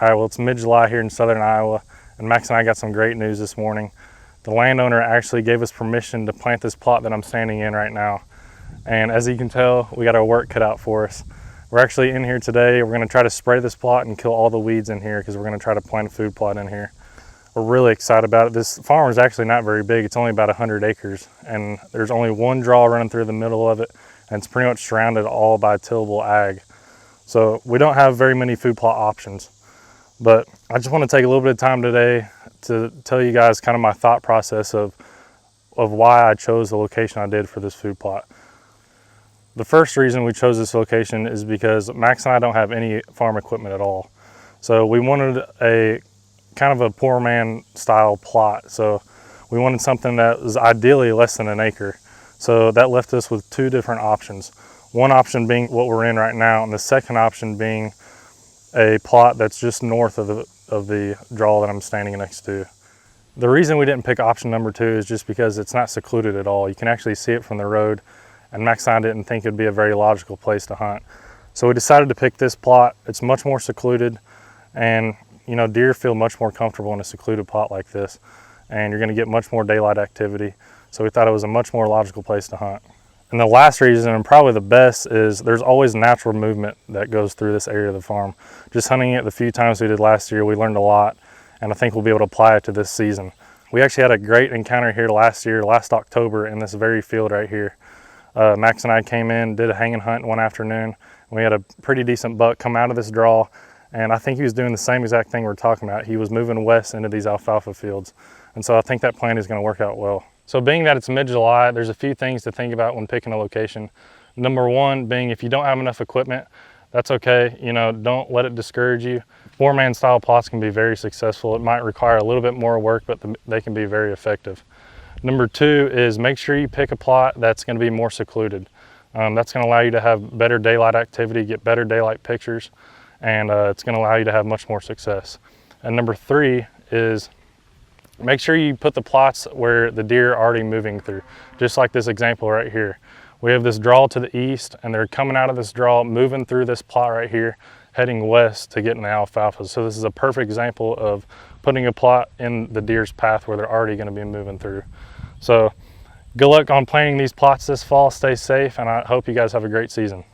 All right, well, it's mid-July here in southern Iowa, and Max and I got some great news this morning. The landowner actually gave us permission to plant this plot that I'm standing in right now. And as you can tell, we got our work cut out for us. We're actually in here today. We're gonna try to spray this plot and kill all the weeds in here because we're gonna try to plant a food plot in here. We're really excited about it. This farm is actually not very big. It's only about 100 acres, and there's only one draw running through the middle of it, and it's pretty much surrounded all by tillable ag. So we don't have very many food plot options. But I just want to take a little bit of time today to tell you guys kind of my thought process of why I chose the location I did for this food plot. The first reason we chose this location is because Max and I don't have any farm equipment at all. So we wanted a kind of a poor man style plot. So we wanted something that was ideally less than an acre. So that left us with two different options. One option being what we're in right now, and the second option being a plot that's just north of the draw that I'm standing next to. The reason we didn't pick option number 2 is just because it's not secluded at all. You can actually see it from the road, and Max and I didn't think it'd be a very logical place to hunt. So we decided to pick this plot. It's much more secluded, and you know, deer feel much more comfortable in a secluded plot like this, and you're gonna get much more daylight activity. So we thought it was a much more logical place to hunt. And the last reason, and probably the best, is there's always natural movement that goes through this area of the farm. Just hunting it the few times we did last year, we learned a lot, and I think we'll be able to apply it to this season. We actually had a great encounter here last October, in this very field right here. Max and I came in, did a hanging hunt one afternoon, and we had a pretty decent buck come out of this draw, and I think he was doing the same exact thing we're talking about. He was moving west into these alfalfa fields, and so I think that plan is going to work out well. So being that it's mid-July, there's a few things to think about when picking a location. Number one being, if you don't have enough equipment, that's okay. You know, don't let it discourage you. Four-man style plots can be very successful. It might require a little bit more work, but they can be very effective. Number two is make sure you pick a plot that's going to be more secluded. That's going to allow you to have better daylight activity, get better daylight pictures, and it's going to allow you to have much more success. And number three is make sure you put the plots where the deer are already moving through, just like this example right here. We have this draw to the east, and they're coming out of this draw, moving through this plot right here, heading west to get in the alfalfa. So this is a perfect example of putting a plot in the deer's path where they're already going to be moving through. So good luck on planting these plots this fall. Stay safe, and I hope you guys have a great season.